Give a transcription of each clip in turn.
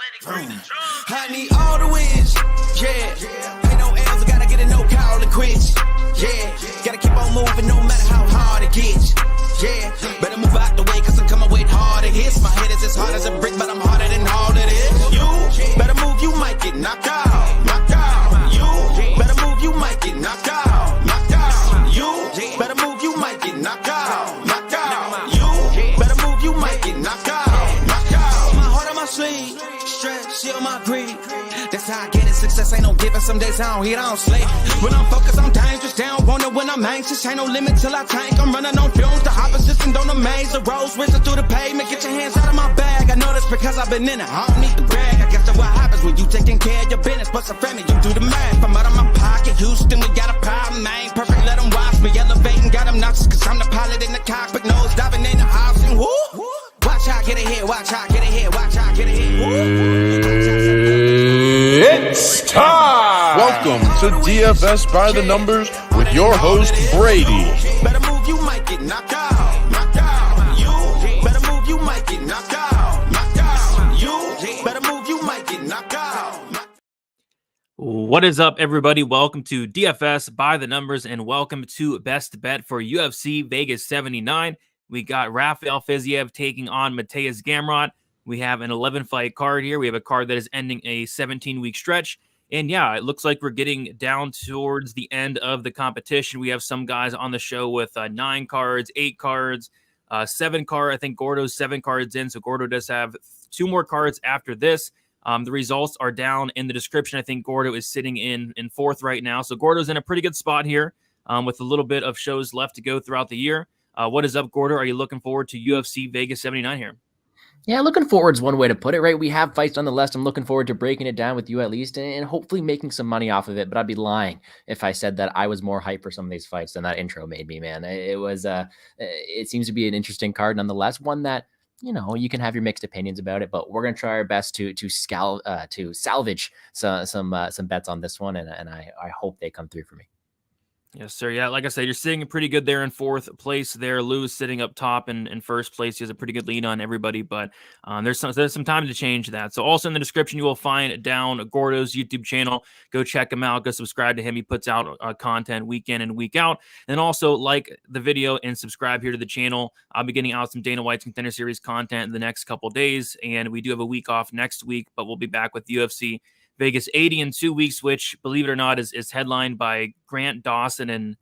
I need all the wins, yeah. Ain't no L's, I gotta get a no call to quits, yeah. Gotta keep on moving no matter how hard it gets, yeah. Better move out the way, cause I'm coming with harder hits. My head is as hard as a brick, but I'm harder than all of this. You better move, you might get knocked out, knocked out. You better move, you might get knocked out, knocked out. You better move, you might get knocked out, knocked out. You better move, you might get knocked out, knocked out. My heart on my sleeve, stress, shield my greed. That's how I get it, success ain't no giving. Some days I don't eat, I don't sleep. When I'm focused, I'm dangerous, down, wonder when I'm anxious. Ain't no limit till I tank, I'm running on fumes. The opposition don't amaze, the roads racing through the pavement. Get your hands out of my bag, I know that's because I've been in it. I don't need to brag, I guess that's what happens when you taking care of your business. But some family, you do the math. I'm out of my pocket, Houston, we got a problem, man. Perfect, let them watch me, elevating, got them nauseous. Cause I'm the pilot in the cockpit, nose diving in the house. And whoo, watch how I get ahead, watch how I get ahead, watch how I get ahead. It's time! Welcome to DFS by the Numbers with your host, Brady. Better move, you might get knocked out, knocked out. You better move, you might get knocked out, knocked out. You better move, you might get knocked out. What is up, everybody? Welcome to DFS by the Numbers and welcome to Best Bet for UFC Vegas 79. We got Rafael Fiziev taking on Mateusz Gamrot. We have an 11-fight card here. We have a card that is ending a 17-week stretch. And yeah, it looks like we're getting down towards the end of the competition. We have some guys on the show with 9 cards, 8 cards, 7 cards. I think Gordo's 7 cards in, so Gordo does have 2 more cards after this. The results are down in the description. I think Gordo is sitting in 4th right now. So Gordo's in a pretty good spot here with a little bit of shows left to go throughout the year. What is up, Gordo? Are you looking forward to UFC Vegas 79 here? Yeah, looking forward is one way to put it, right? We have fights on the list. I'm looking forward to breaking it down with you at least and hopefully making some money off of it. But I'd be lying if I said that I was more hyped for some of these fights than that intro made me, man. It seems to be an interesting card nonetheless, one that, you know, you can have your mixed opinions about it, but we're going to try our best to salvage some bets on this one. And I hope they come through for me. Yes, sir. Yeah, like I said, you're sitting pretty good there in 4th place there. Lou's sitting up top in 1st place. He has a pretty good lead on everybody, but there's some time to change that. So also in the description, you will find down Gordo's YouTube channel. Go check him out. Go subscribe to him. He puts out content week in and week out. And also like the video and subscribe here to the channel. I'll be getting out some Dana White's Contender Series content in the next couple days, and we do have a week off next week, but we'll be back with UFC Vegas 80 in 2 weeks, which, believe it or not, is headlined by Grant Dawson and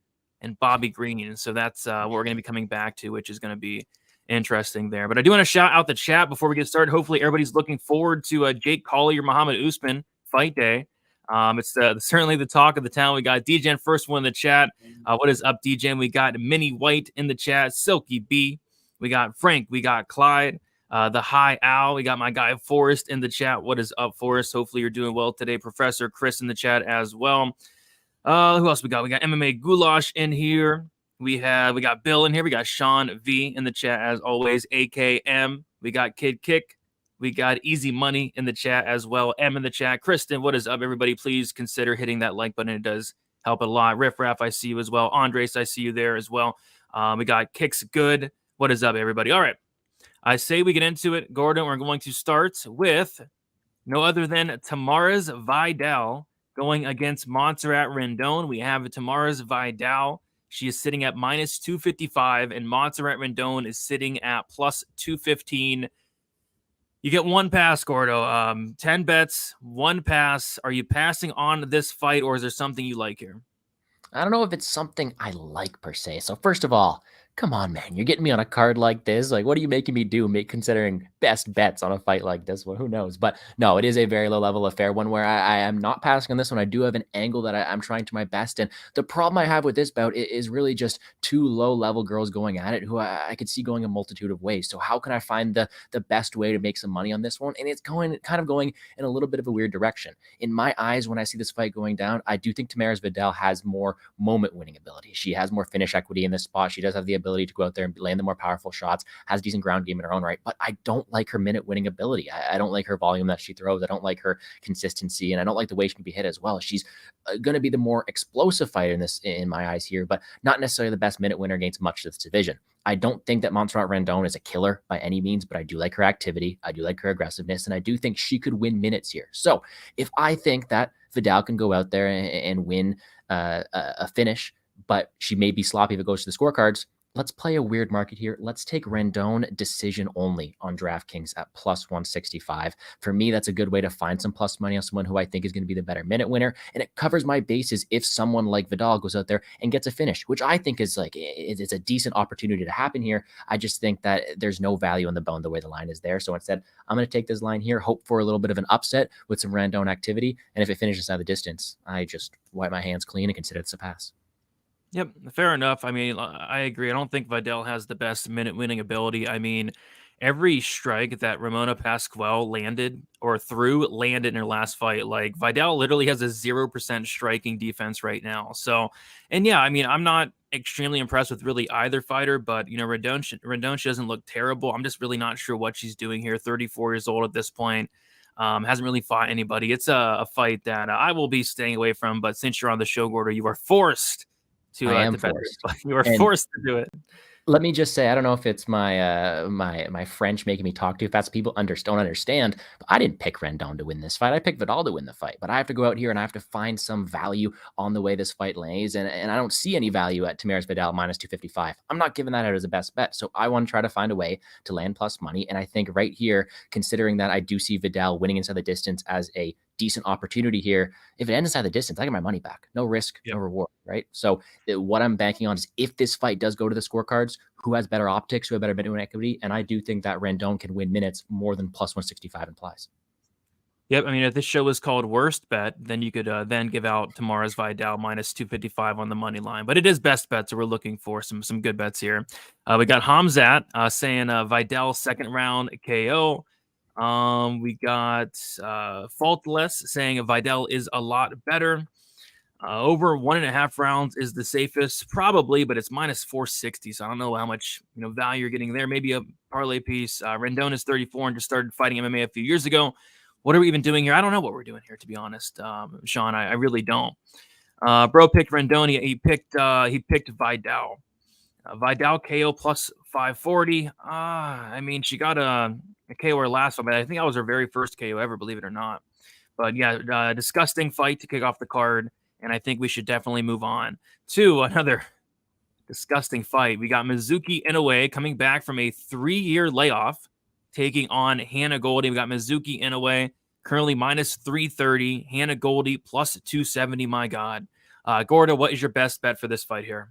Bobby Green. So that's what we're going to be coming back to, which is going to be interesting there. But I do want to shout out the chat before we get started. Hopefully everybody's looking forward to Jake Collier, Muhammad Usman fight day. It's certainly the talk of the town. We got DJ, first one in the chat. What is up, DJ? We got Minnie White in the chat, Silky B. We got Frank. We got Clyde. The High Owl. We got my guy Forrest in the chat. What is up, Forrest? Hopefully you're doing well today. Professor Chris in the chat as well. Who else we got? We got MMA Goulash in here. We got Bill in here. We got Sean V in the chat as always. AKM. We got Kid Kick. We got Easy Money in the chat as well. M in the chat. Kristen, what is up, everybody? Please consider hitting that like button. It does help a lot. Riff Raff, I see you as well. Andres, I see you there as well. We got Kicks Good. What is up, everybody? All right. I say we get into it, Gordon. We're going to start with no other than Tamara's Vidal going against Montserrat Rendon. We have Tamara's Vidal. She is sitting at minus 255, and Montserrat Rendon is sitting at plus 215. You get one pass, Gordo. 10 bets, one pass. Are you passing on this fight, or is there something you like here? I don't know if it's something I like per se. So first of all, come on, man. You're getting me on a card like this. Like, what are you making me do? Considering best bets on a fight like this one? Who knows? But no, it is a very low-level affair, one where I am not passing on this one. I do have an angle that I'm trying to my best. And the problem I have with this bout is really just 2 low-level girls going at it who I could see going a multitude of ways. So how can I find the best way to make some money on this one? And it's kind of going in a little bit of a weird direction. In my eyes, when I see this fight going down, I do think Tamara's Vidal has more moment-winning ability. She has more finish equity in this spot. She does have the ability to go out there and land the more powerful shots, has a decent ground game in her own right, but I don't like her minute winning ability. I don't like her volume that she throws. I don't like her consistency, and I don't like the way she can be hit as well. She's going to be the more explosive fighter in my eyes here, but not necessarily the best minute winner against much of this division. I don't think that Montserrat Rendon is a killer by any means, but I do like her activity. I do like her aggressiveness, and I do think she could win minutes here. So if I think that Vidal can go out there and win a finish, but she may be sloppy if it goes to the scorecards, let's play a weird market here. Let's take Rendon decision only on DraftKings at plus 165. For me, that's a good way to find some plus money on someone who I think is going to be the better minute winner. And it covers my bases if someone like Vidal goes out there and gets a finish, which I think is like, it's a decent opportunity to happen here. I just think that there's no value in the bone the way the line is there. So instead, I'm going to take this line here, hope for a little bit of an upset with some Rendon activity. And if it finishes out of the distance, I just wipe my hands clean and consider this a pass. Yep, fair enough. I mean, I agree. I don't think Vidal has the best minute winning ability. I mean, every strike that Ramona Pascual landed in her last fight. Like, Vidal literally has a 0% striking defense right now. So, and yeah, I mean, I'm not extremely impressed with really either fighter, but Rendon, she doesn't look terrible. I'm just really not sure what she's doing here. 34 years old at this point. Hasn't really fought anybody. It's a fight that I will be staying away from. But since you're on the show, Gordo, you are forced to you are forced to do it. Let me just say, I don't know if it's my my French making me talk too fast. People don't understand, but I didn't pick Rendon to win this fight. I picked Vidal to win the fight, but I have to go out here and I have to find some value on the way this fight lays, and I don't see any value at Tamires Vidal minus 255. I'm not giving that out as a best bet, so I want to try to find a way to land plus money, and I think right here, considering that I do see Vidal winning inside the distance as a decent opportunity here. If it ends inside the distance, I get my money back. No risk, no reward, right? So what I'm banking on is if this fight does go to the scorecards, who has better optics, who has better minute equity, and I do think that Rendon can win minutes more than plus 165 implies. Yep, I mean, if this show was called Worst Bet, then you could then give out Tamires Vidal minus 255 on the money line. But it is best bet, so we're looking for some good bets here. We got Hamzat saying Vidal second round KO. We got Faultless saying Vidal is a lot better. Over 1.5 rounds is the safest, probably, but it's minus 460. So I don't know how much value you're getting there. Maybe a parlay piece. Rendon is 34 and just started fighting MMA a few years ago. What are we even doing here? I don't know what we're doing here, to be honest, Sean. I really don't. Bro picked Rendon. He picked Vidal. Vidal KO plus 540. I mean, she got a KO her last one, but I think that was her very first KO ever, believe it or not. But yeah, disgusting fight to kick off the card, and I think we should definitely move on to another disgusting fight. We got Mizuki Inoue coming back from a 3-year layoff, taking on Hannah Goldie. We got Mizuki Inoue currently minus 330, Hannah Goldie plus 270. My God. Gordo, what is your best bet for this fight here?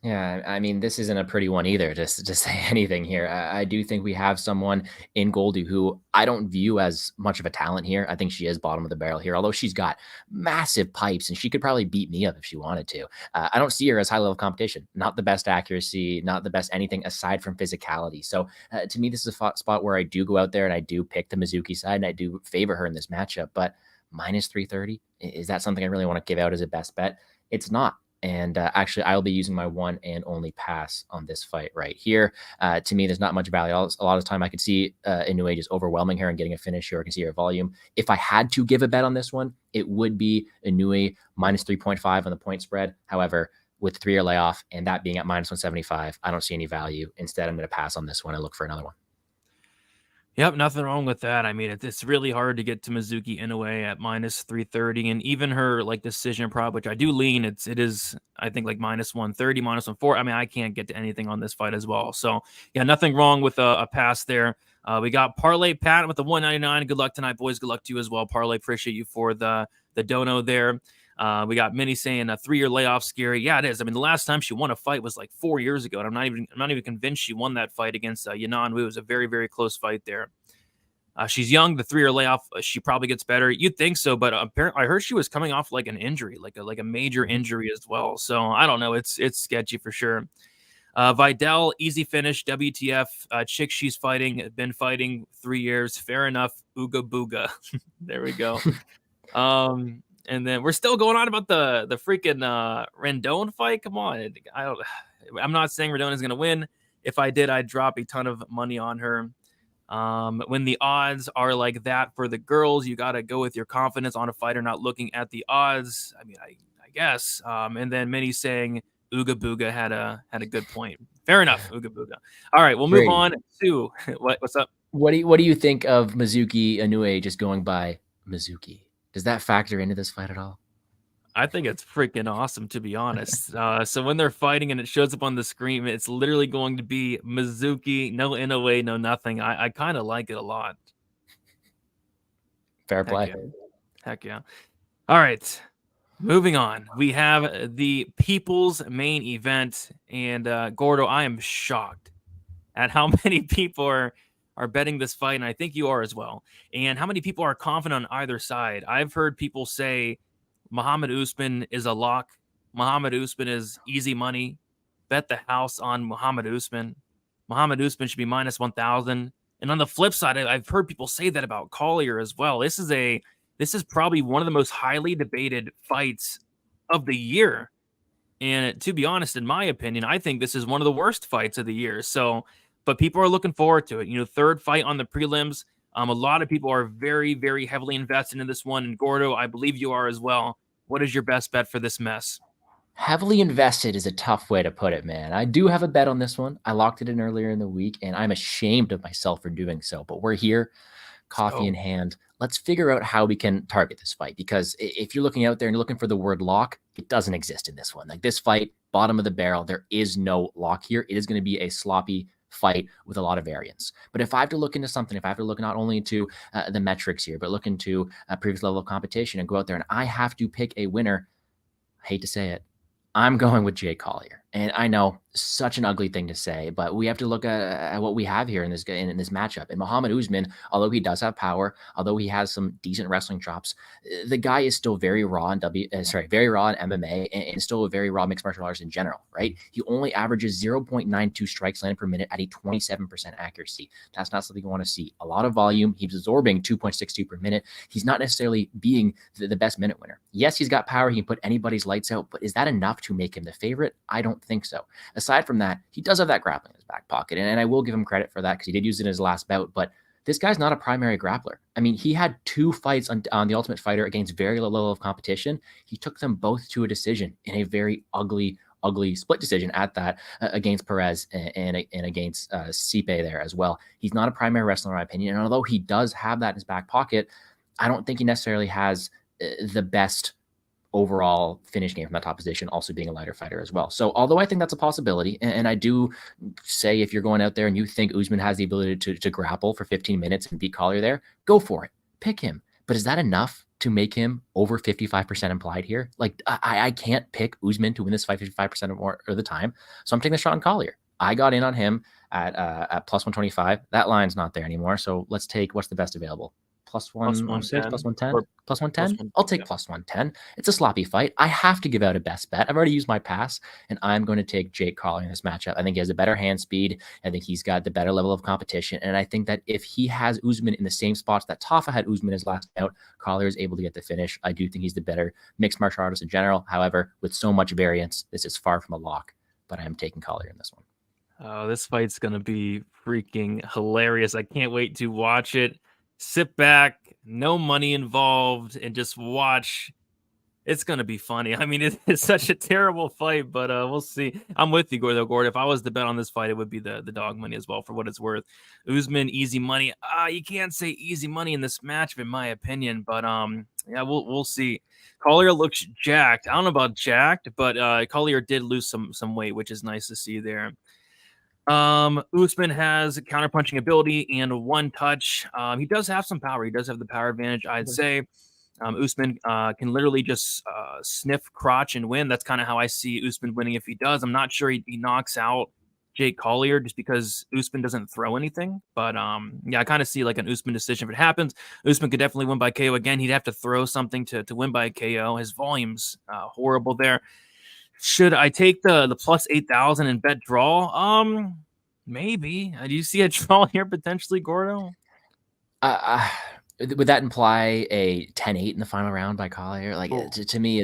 Yeah, I mean, this isn't a pretty one either, just to say anything here. I do think we have someone in Goldie who I don't view as much of a talent here. I think she is bottom of the barrel here, although she's got massive pipes and she could probably beat me up if she wanted to. I don't see her as high-level competition. Not the best accuracy, not the best anything aside from physicality. So to me, this is a spot where I do go out there and I do pick the Mizuki side and I do favor her in this matchup. But minus 330, is that something I really want to give out as a best bet? It's not. And actually, I'll be using my one and only pass on this fight right here. To me, there's not much value. A lot of the time, I could see Inoue just overwhelming her and getting a finish here. I can see her volume. If I had to give a bet on this one, it would be Inoue minus 3.5 on the point spread. However, with the 3-year layoff and that being at minus 175, I don't see any value. Instead, I'm going to pass on this one and look for another one. Yep, nothing wrong with that. I mean, it's really hard to get to Mizuki Inoue at minus 330, and even her decision prop, which I do lean, it is I think like minus 130, minus 140. I mean, I can't get to anything on this fight as well. So yeah, nothing wrong with a pass there. We got Parlay Pat with the 199. Good luck tonight, boys. Good luck to you as well. Parlay, appreciate you for the dono there. We got Minnie saying a 3-year layoff scary. Yeah, it is. I mean, the last time she won a fight was like 4 years ago, and I'm not even convinced she won that fight against Yanan Wu. It was a very, very close fight there. She's young. The 3-year layoff, she probably gets better. You'd think so, but apparently I heard she was coming off like an injury, like a major injury as well. So I don't know. It's sketchy for sure. Vidal, easy finish. WTF? Chick she's fighting, been fighting 3 years. Fair enough. Ooga booga. There we go. And then we're still going on about the freaking Rendon fight. Come on, I'm not saying Rendon is going to win. If I did, I'd drop a ton of money on her. When the odds are like that for the girls, you got to go with your confidence on a fighter, not looking at the odds. I mean, I guess. And then many saying Ooga Booga had a good point. Fair enough, Ooga Booga. All right, we'll move on to what's up. What do you think of Mizuki Inoue just going by Mizuki? Does that factor into this fight at all? I think it's freaking awesome, to be honest. So when they're fighting and it shows up on the screen, it's literally going to be Mizuki, no Inoue, no nothing. I kind of like it a lot. Fair play. Heck yeah. All right. Moving on, we have the People's Main Event, and Gordo, I am shocked at how many people are betting this fight, and I think you are as well, and how many people are confident on either side. I've heard people say Muhammad Usman is a lock. Muhammad Usman is easy money. Bet the house on Muhammad Usman. Muhammad Usman should be minus 1,000. And on the flip side, I've heard people say that about Collier as well. This is probably one of the most highly debated fights of the year. And to be honest, in my opinion, I think this is one of the worst fights of the year. So, but people are looking forward to it. You know, third fight on the prelims. A lot of people are very, very heavily invested in this one. And Gordo, I believe you are as well. What is your best bet for this mess? Heavily invested is a tough way to put it, man. I do have a bet on this one. I locked it in earlier in the week, and I'm ashamed of myself for doing so. But we're here, coffee in hand. Let's figure out how we can target this fight, because if you're looking out there and you're looking for the word lock, it doesn't exist in this one. Like this fight, bottom of the barrel, there is no lock here. It is going to be a sloppy fight with a lot of variance. But if I have to look into something, if I have to look not only into the metrics here, but look into a previous level of competition and go out there and I have to pick a winner, I hate to say it, I'm going with Jake Collier. And I know, such an ugly thing to say, but we have to look at what we have here in this matchup. And Muhammad Usman, although he does have power, although he has some decent wrestling chops, the guy is still very raw in very raw in MMA and still a very raw mixed martial arts in general, right? He only averages 0.92 strikes landed per minute at a 27% accuracy. That's not something you want to see. A lot of volume. He's absorbing 2.62 per minute. He's not necessarily being the best minute winner. Yes, he's got power. He can put anybody's lights out, but is that enough to make him the favorite? I don't think so. Aside from that, he does have that grappling in his back pocket, and I will give him credit for that because he did use it in his last bout, but this guy's not a primary grappler. I mean, he had 2 fights on The Ultimate Fighter against very low level of competition. He took them both to a decision in a very ugly split decision at that against Perez and against Stipe there as well. He's not a primary wrestler in my opinion, and although he does have that in his back pocket, I don't think he necessarily has the best overall finish game from that top position, also being a lighter fighter as well. So although I think that's a possibility, and I do say if you're going out there and you think Usman has the ability to grapple for 15 minutes and beat Collier there, go for it. Pick him. But is that enough to make him over 55% implied here? Like, I can't pick Usman to win this fight 55% or more of the time. So I'm taking a shot on Collier. I got in on him at plus 125. That line's not there anymore. So let's take what's the best available. Plus 116, plus 110, plus 110. I'll take plus 110. It's a sloppy fight. I have to give out a best bet. I've already used my pass, and I'm going to take Jake Collier in this matchup. I think he has a better hand speed. I think he's got the better level of competition. And I think that if he has Usman in the same spots that Tafa had Usman his last out, Collier is able to get the finish. I do think he's the better mixed martial artist in general. However, with so much variance, this is far from a lock, but I am taking Collier in this one. Oh, this fight's going to be freaking hilarious. I can't wait to watch it. Sit back, no money involved, and just watch. It's going to be funny. I mean, it's such a terrible fight, but we'll see. I'm with you, Gordo. If I was to bet on this fight, it would be the dog money as well, for what it's worth. Usman, easy money. You can't say easy money in this matchup, in my opinion, but yeah, we'll see. Collier looks jacked. I don't know about jacked, but Collier did lose some weight, which is nice to see there. Usman has counterpunching ability and one touch. He does have some power. He does have the power advantage, I'd say. Usman can literally just sniff crotch and win. That's kind of how I see Usman winning if he does. I'm not sure he knocks out Jake Collier just because Usman doesn't throw anything. But yeah, I kind of see like an Usman decision if it happens. Usman could definitely win by KO. Again, he'd have to throw something to win by KO. His volume's horrible there. Should I take the plus 8,000 and bet draw? Maybe. Do you see a draw here potentially, Gordo? Would that imply a 10-8 in the final round by Collier? Like to me,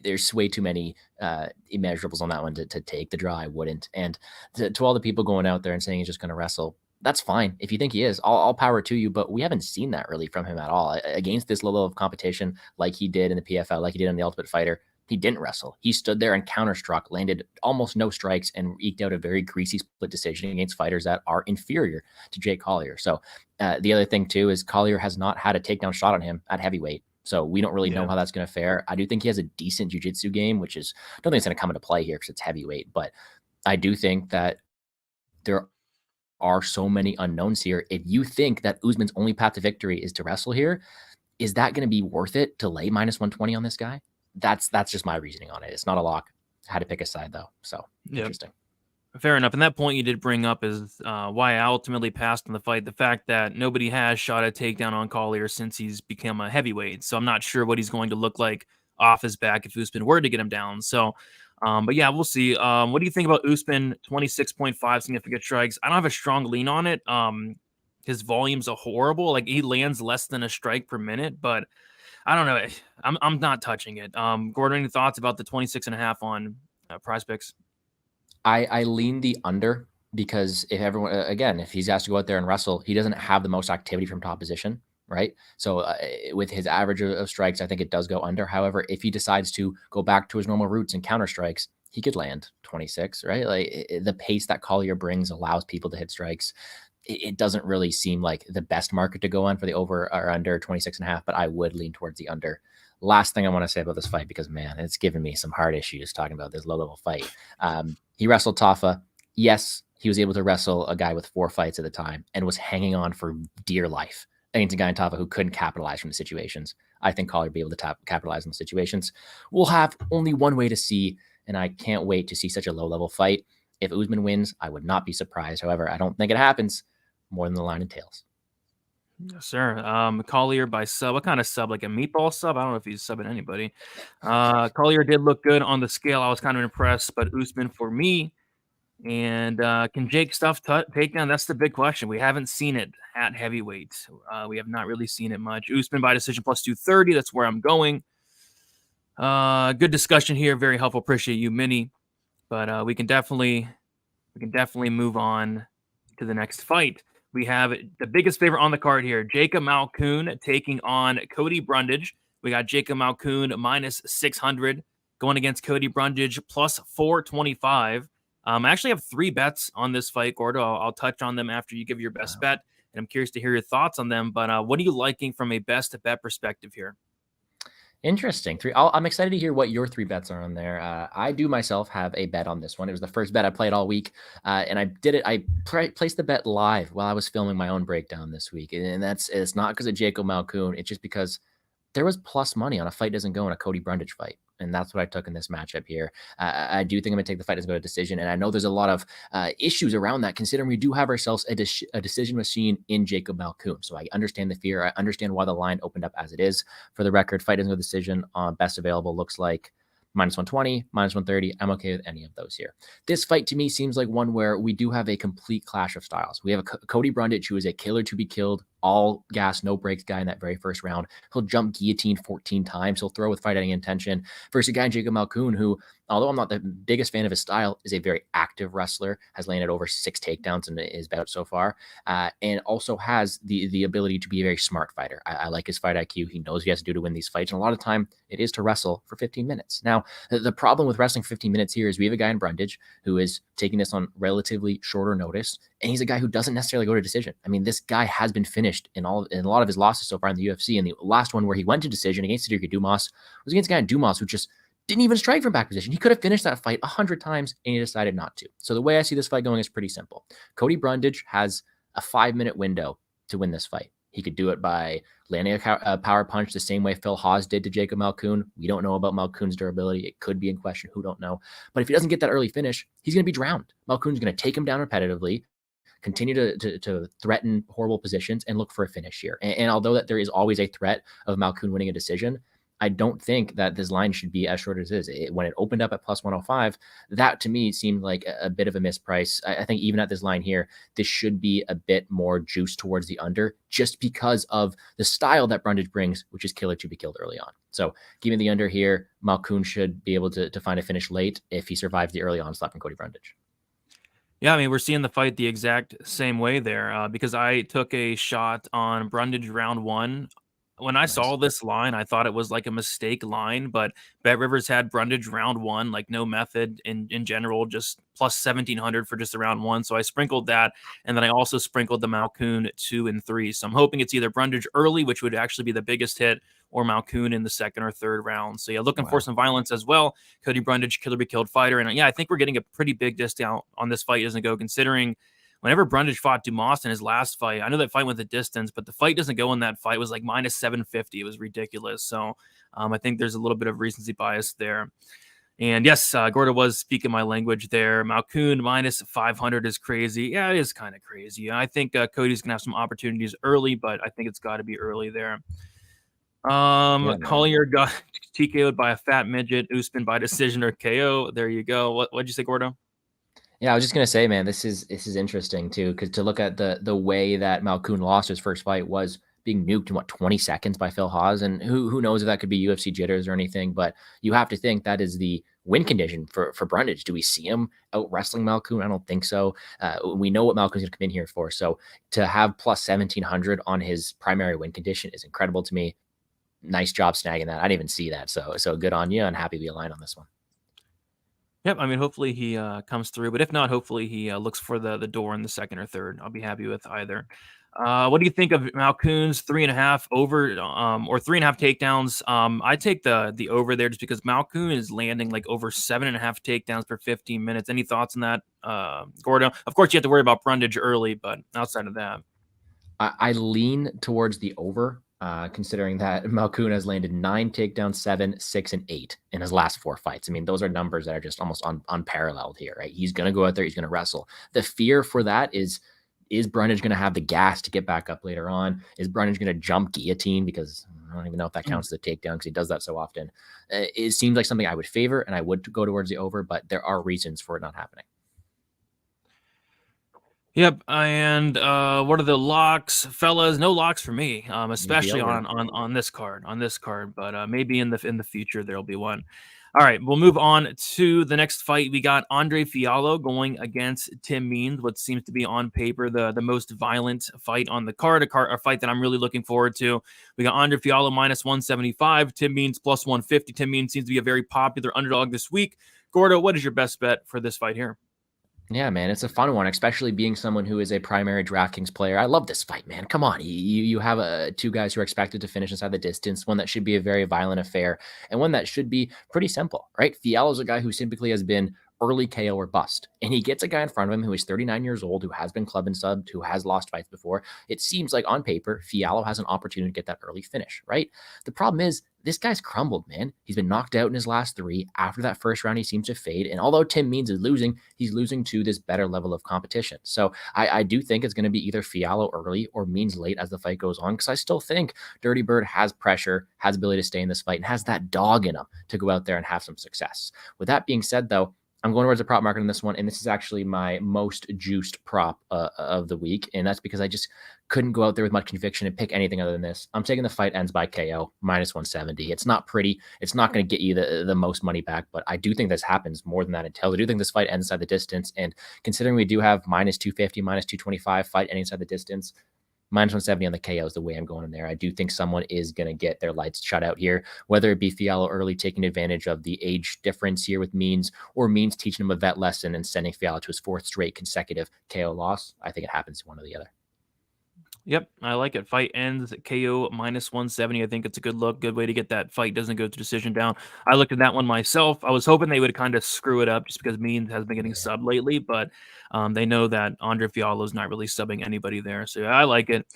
there's way too many immeasurables on that one to take the draw. I wouldn't. And to all the people going out there and saying he's just going to wrestle, that's fine. If you think he is, all power to you. But we haven't seen that really from him at all against this level of competition, like he did in the PFL, like he did in the Ultimate Fighter. He didn't wrestle. He stood there and counterstruck, landed almost no strikes, and eked out a very greasy split decision against fighters that are inferior to Jake Collier. So the other thing, too, is Collier has not had a takedown shot on him at heavyweight. So we don't really know how that's going to fare. I do think he has a decent jiu-jitsu game, which is, I don't think it's going to come into play here because it's heavyweight. But I do think that there are so many unknowns here. If you think that Usman's only path to victory is to wrestle here, is that going to be worth it to lay minus 120 on this guy? That's just my reasoning on it. It's not a lock. I had to pick a side though. So interesting. Fair enough. And that point you did bring up is why I ultimately passed on the fight. The fact that nobody has shot a takedown on Collier since he's become a heavyweight. So I'm not sure what he's going to look like off his back if Usman were to get him down. So, but yeah, we'll see. What do you think about Usman? 26.5 significant strikes. I don't have a strong lean on it. His volumes are horrible. Like he lands less than a strike per minute, but I don't know. I'm not touching it. Gordon, any thoughts about the 26.5 on Prize Picks? I lean the under because if he's asked to go out there and wrestle, he doesn't have the most activity from top position, right? So with his average of strikes, I think it does go under. However, if he decides to go back to his normal roots and counter strikes, he could land 26, right? Like the pace that Collier brings allows people to hit strikes. It doesn't really seem like the best market to go on for the over or under 26.5, but I would lean towards the under. Last thing I want to say about this fight, because man, it's given me some hard issues talking about this low-level fight. He wrestled Tafa. Yes, he was able to wrestle a guy with 4 fights at the time and was hanging on for dear life against a guy in Tafa who couldn't capitalize from the situations. I think Collier will be able to capitalize on the situations. We'll have only one way to see, and I can't wait to see such a low-level fight. If Usman wins, I would not be surprised. However, I don't think it happens more than the line entails. Yes, sir. Collier by sub. What kind of sub? Like a meatball sub? I don't know if he's subbing anybody. Collier did look good on the scale. I was kind of impressed, but Usman for me. And can Jake stuff take down? That's the big question. We haven't seen it at heavyweight. We have not really seen it much. Usman by decision plus 230. That's where I'm going. Good discussion here. Very helpful. Appreciate you, Minnie. But we can definitely move on to the next fight. We have the biggest favorite on the card here, Jacob Malkoon taking on Cody Brundage. We got Jacob Malkoon minus 600 going against Cody Brundage plus 425. I actually have 3 bets on this fight, Gordo. I'll touch on them after you give your best bet, and I'm curious to hear your thoughts on them. But what are you liking from a best bet perspective here? Interesting. I'm excited to hear what your 3 bets are on there. I do myself have a bet on this one. It was the first bet I played all week, and I did it. I placed the bet live while I was filming my own breakdown this week, and it's not because of Jacob Malkoon. It's just because there was plus money on a fight doesn't go in a Cody Brundage fight. And that's what I took in this matchup here. I do think I'm going to take the fight as go to decision. And I know there's a lot of issues around that, considering we do have ourselves a decision machine in Jacob Malkoon. So I understand the fear. I understand why the line opened up as it is. For the record, fight doesn't go decision on best available looks like minus 120, minus 130. I'm okay with any of those here. This fight to me seems like one where we do have a complete clash of styles. We have a Cody Brundage who is a killer to be killed, all gas, no brakes guy in that very first round. He'll jump guillotine 14 times. He'll throw with fighting intention versus a guy, Jacob Malkoon, who, although I'm not the biggest fan of his style, is a very active wrestler, has landed over 6 takedowns in his bout so far, and also has the ability to be a very smart fighter. I like his fight IQ. He knows what he has to do to win these fights. And a lot of time it is to wrestle for 15 minutes. Now, the problem with wrestling for 15 minutes here is we have a guy in Brundage who is taking this on relatively shorter notice, and he's a guy who doesn't necessarily go to decision. I mean, this guy has been finished in a lot of his losses so far in the UFC, and the last one where he went to decision against Cedric Dumas was against a guy in Dumas who just didn't even strike from back position. He could have finished that fight 100 times, and he decided not to. So the way I see this fight going is pretty simple. Cody Brundage has a 5-minute window to win this fight. He could do it by landing a power punch the same way Phil Hawes did to Jacob Malkoon. We don't know about Malkoon's durability. It could be in question. Who don't know? But if he doesn't get that early finish, he's going to be drowned. Malkoon's going to take him down repetitively, continue to threaten horrible positions, and look for a finish here. And although that there is always a threat of Malkoon winning a decision, I don't think that this line should be as short as it is. When it opened up at plus 105, that to me seemed like a bit of a misprice. I think even at this line here, this should be a bit more juice towards the under, just because of the style that Brundage brings, which is killer to be killed early on. So give me the under here. Malkoon should be able to find a finish late if he survives the early onslaught from Cody Brundage. Yeah, I mean, we're seeing the fight the exact same way there because I took a shot on Brundage round 1. When I saw this line, I thought it was like a mistake line, but Bet Rivers had Brundage round 1, like no method in general, just plus 1,700 for just the round 1. So I sprinkled that, and then I also sprinkled the Malkoon 2 and 3. So I'm hoping it's either Brundage early, which would actually be the biggest hit, or Malkoon in the second or third round. So yeah, looking for some violence as well. Cody Brundage, killer be killed fighter. And yeah, I think we're getting a pretty big discount on this fight, doesn't go, considering whenever Brundage fought Dumas in his last fight, I know that fight went the distance, but the fight doesn't go in that fight. It was like minus 750. It was ridiculous. So I think there's a little bit of recency bias there. And yes, Gordo was speaking my language there. Malkoon minus 500 is crazy. Yeah, it is kind of crazy. I think Cody's going to have some opportunities early, but I think it's got to be early there. Collier got TKO'd by a fat midget, Usman by decision or KO. There you go. What'd you say, Gordo? Yeah, I was just gonna say, man, this is interesting too, because to look at the way that Malkoon lost his first fight was being nuked in 20 seconds by Phil Hawes, and who knows if that could be UFC jitters or anything, but you have to think that is the win condition for Brundage. Do we see him out wrestling Malkoon? I don't think so. We know what Malkoon's gonna come in here for, so to have plus 1,700 on his primary win condition is incredible to me. Nice job snagging that. I didn't even see that, so good on you, and happy to be aligned on this one. Yep, I mean, hopefully he comes through, but if not, hopefully he looks for the door in the second or third. I'll be happy with either. What do you think of Malkoon's 3.5 over or 3.5 takedowns? I take the over there just because Malkoon is landing like over 7.5 takedowns per 15 minutes. Any thoughts on that, Gordo? Of course, you have to worry about Brundage early, but outside of that, I lean towards the over. Considering that Malkoon has landed 9 takedowns, 7, 6, and 8 in his last 4 fights. I mean, those are numbers that are just almost unparalleled here, right? He's going to go out there, he's going to wrestle. The fear for that is Brundage going to have the gas to get back up later on? Is Brundage going to jump guillotine? Because I don't even know if that counts as a takedown because he does that so often. It seems like something I would favor, and I would go towards the over, but there are reasons for it not happening. Yep, and what are the locks, fellas? No locks for me, especially on this card. But maybe in the future there'll be one. All right, we'll move on to the next fight. We got Andre Fialho going against Tim Means, what seems to be on paper the most violent fight on the card, a fight that I'm really looking forward to. We got Andre Fialho minus 175, Tim Means plus 150. Tim Means seems to be a very popular underdog this week. Gordo, what is your best bet for this fight here? Yeah, man, it's a fun one, especially being someone who is a primary DraftKings player. I love this fight, man. Come on. You have 2 guys who are expected to finish inside the distance, one that should be a very violent affair, and one that should be pretty simple, right? Fialho's a guy who typically has been early KO or bust, and he gets a guy in front of him who is 39 years old, who has been club and subbed, who has lost fights before. It seems like on paper, Fialho has an opportunity to get that early finish, right? The problem is, this guy's crumbled, man. He's been knocked out in his last 3. After that first round, he seems to fade. And although Tim Means is losing, he's losing to this better level of competition. So I do think it's going to be either Fialho early or Means late as the fight goes on, because I still think Dirty Bird has pressure, has ability to stay in this fight, and has that dog in him to go out there and have some success. With that being said, though, I'm going towards the prop market on this one, and this is actually my most juiced prop of the week, and that's because I just couldn't go out there with much conviction and pick anything other than this. I'm taking the fight ends by KO, minus 170. It's not pretty. It's not going to get you the most money back, but I do think this happens more than that until I do think this fight ends inside the distance, and considering we do have minus 250, minus 225 fight ending inside the distance, minus 170 on the KO is the way I'm going in there. I do think someone is going to get their lights shut out here, whether it be Fialho early taking advantage of the age difference here with Means, or Means teaching him a vet lesson and sending Fialho to his 4th straight consecutive KO loss. I think it happens one or the other. Yep, I like it. Fight ends KO minus 170. I think it's a good look, good way to get that fight doesn't go to decision down. I looked at that one myself. I was hoping they would kind of screw it up just because Means has been getting subbed lately, but they know that Andre Fialho is not really subbing anybody there. So I like it.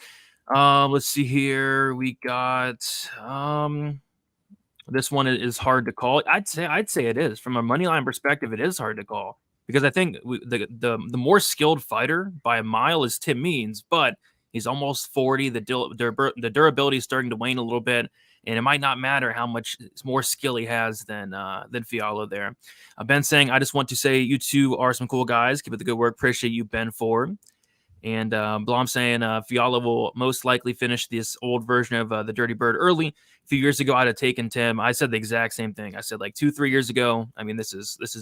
Let's see here. We got this one is hard to call. I'd say it is. From a money line perspective, it is hard to call because I think the more skilled fighter by a mile is Tim Means, but He's almost 40. The durability is starting to wane a little bit, and it might not matter how much more skill he has than Fialho there. Ben saying, I just want to say you two are some cool guys. Keep up the good work. Appreciate you, Ben Ford. And Blom saying Fialho will most likely finish this old version of the Dirty Bird early. A few years ago, I'd have taken Tim. I said the exact same thing. I said like 2-3 years ago. I mean, this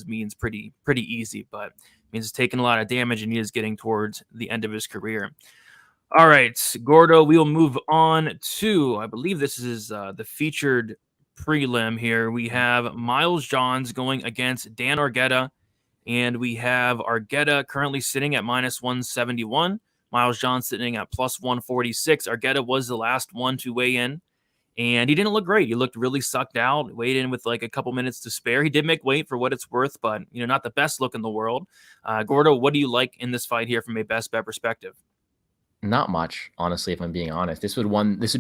means pretty easy, but it means he's taking a lot of damage and he is getting towards the end of his career. All right, Gordo, we will move on to, I believe this is the featured prelim here. We have Miles Johns going against Dan Argeta, and we have Argeta currently sitting at -171. Miles Johns sitting at +146. Argeta was the last one to weigh in, and he didn't look great. He looked really sucked out, weighed in with like a couple minutes to spare. He did make weight for what it's worth, but not the best look in the world. Gordo, what do you like in this fight here from a best bet perspective? Not much, honestly, if I'm being honest. This would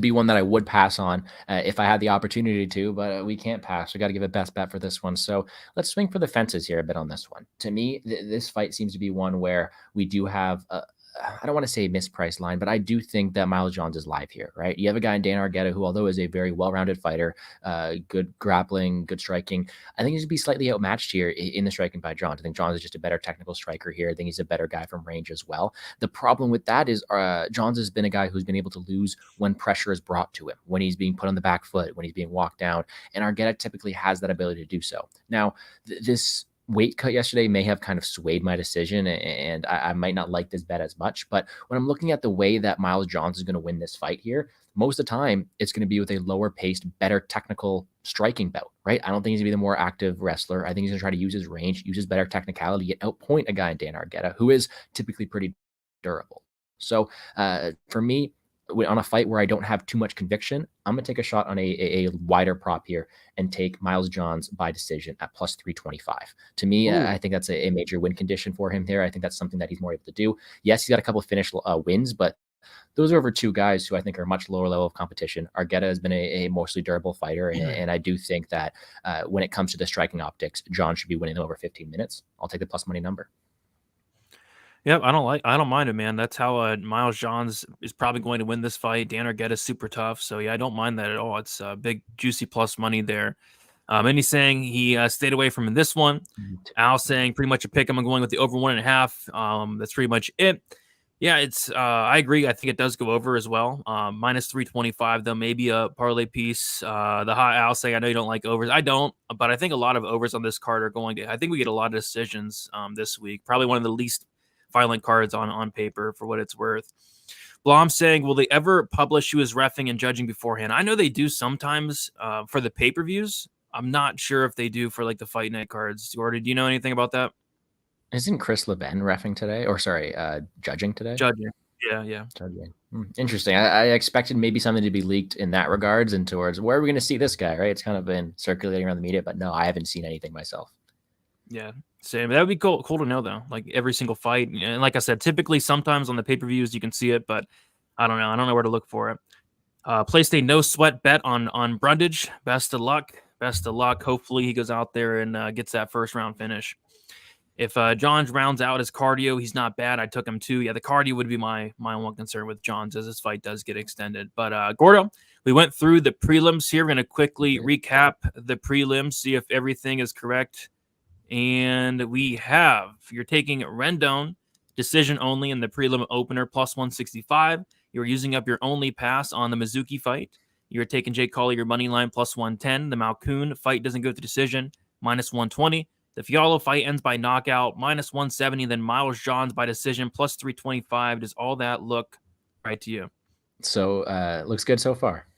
be one that I would pass on if I had the opportunity to, but we can't pass. We got to give a best bet for this one. So let's swing for the fences here a bit on this one. To me, this fight seems to be one where we do have I don't want to say mispriced line, but I do think that Miles Johns is live here, right? You have a guy in Dan Argeta who, although is a very well-rounded fighter, good grappling, good striking, I think he's going to be slightly outmatched here in the striking by Johns. I think Johns is just a better technical striker here. I think he's a better guy from range as well. The problem with that is Johns has been a guy who's been able to lose when pressure is brought to him, when he's being put on the back foot, when he's being walked down, and Argeta typically has that ability to do so. Now, this weight cut yesterday may have kind of swayed my decision, and I might not like this bet as much. But when I'm looking at the way that Miles Johns is going to win this fight here, most of the time it's going to be with a lower paced, better technical striking bout, right? I don't think he's going to be the more active wrestler. I think he's going to try to use his range, use his better technicality, and outpoint a guy in Dan Argeta who is typically pretty durable. So for me, on a fight where I don't have too much conviction, I'm going to take a shot on a wider prop here and take Miles Johns by decision at +325. To me, I think that's a major win condition for him there. I think that's something that he's more able to do. Yes, he's got a couple of finish wins, but those are over two guys who I think are much lower level of competition. Argeta has been a mostly durable fighter, and I do think that when it comes to the striking optics, John should be winning over 15 minutes. I'll take the plus money number. Yep, I don't mind it, man. That's how Miles Johns is probably going to win this fight. Dan Argeta is super tough, so yeah, I don't mind that at all. It's a big, juicy plus money there. And he's saying he stayed away from this one. Al saying pretty much a pick. I'm going with the over 1.5. That's pretty much it. Yeah, it's. I agree. I think it does go over as well. -325 though, maybe a parlay piece. The hot Al saying, I know you don't like overs. I don't, but I think a lot of overs on this card are going to. I think we get a lot of decisions this week. Probably one of the least violent cards on paper for what it's worth. Blom saying, will they ever publish who is reffing and judging beforehand? I know they do sometimes for the pay-per-views. I'm not sure if they do for like the fight night cards. Or do you know anything about that? Isn't Chris Leben reffing today? Or sorry, judging today? Judging. Yeah. Judging. Interesting. I expected maybe something to be leaked in that regards and towards where are we going to see this guy, right? It's kind of been circulating around the media, but no, I haven't seen anything myself. Yeah. Same. That would be cool to know though. Like every single fight, and like I said, typically sometimes on the pay-per-views you can see it, but I don't know. I don't know where to look for it. Placed a no sweat bet on Brundage. Best of luck. Hopefully he goes out there and gets that first round finish. If Johns rounds out his cardio, he's not bad. I took him too. Yeah, the cardio would be my one concern with Johns as this fight does get extended. But Gordo, we went through the prelims here. We're going to quickly recap the prelims, see if everything is correct. And you're taking Rendon, decision only in the prelim opener, +165. You're using up your only pass on the Mizuki fight. You're taking Jake Collier money line +110. The Malkoon fight doesn't go to decision, -120. The Fialho fight ends by knockout, -170. Then Miles Johns by decision, +325. Does all that look right to you? So looks good so far.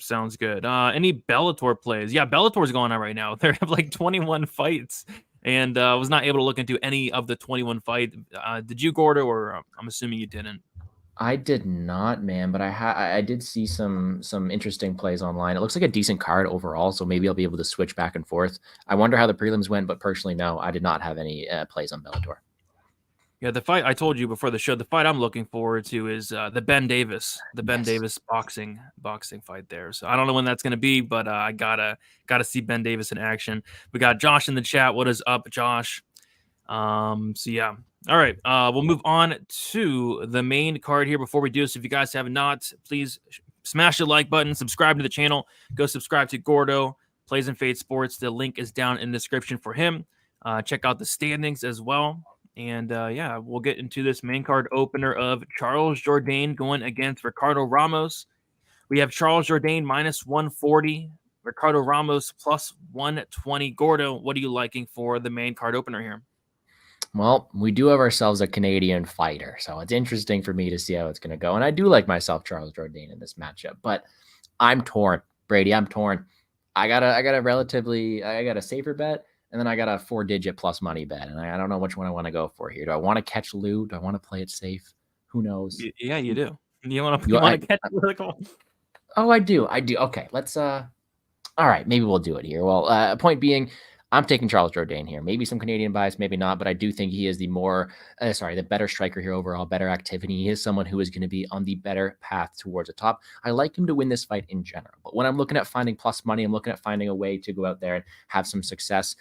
Sounds good. Any Bellator plays? Yeah, Bellator's going on right now. They have like 21 fights, and was not able to look into any of the 21 fights. Did you, Gordo, or I'm assuming you didn't? I did not, man, but I did see some interesting plays online. It looks like a decent card overall, so maybe I'll be able to switch back and forth. I wonder how the prelims went, but personally, no, I did not have any plays on Bellator. Yeah, the fight I told you before the show, the fight I'm looking forward to is the Ben Davis boxing fight there. So I don't know when that's going to be, but I gotta see Ben Davis in action. We got Josh in the chat. What is up, Josh? So yeah, All right. We'll move on to the main card here. Before we do so, if you guys have not, please smash the like button, subscribe to the channel, go subscribe to Gordo Plays and Fade Sports. The link is down in the description for him. Check out the standings as well. And yeah, we'll get into this main card opener of Charles Jourdain going against Ricardo Ramos. We have Charles Jourdain minus 140, Ricardo Ramos plus 120. Gordo, what are you liking for the main card opener here? Well, we do have ourselves a Canadian fighter, so it's interesting for me to see how it's going to go. And I do like myself Charles Jourdain in this matchup, but I'm torn, Brady. I'm torn. I got a safer bet, and then I got a 4-digit plus money bet, and I don't know which one I want to go for here. Do I want to catch Lou? Do I want to play it safe? Who knows? Yeah, you do. You want to catch political? Oh, I do. Okay, let's. All right, maybe we'll do it here. Well, point being, I'm taking Charles Jourdain here. Maybe some Canadian bias, maybe not, but I do think he is the better striker here overall, better activity. He is someone who is going to be on the better path towards the top. I like him to win this fight in general, but when I'm looking at finding plus money, I'm looking at finding a way to go out there and have some success.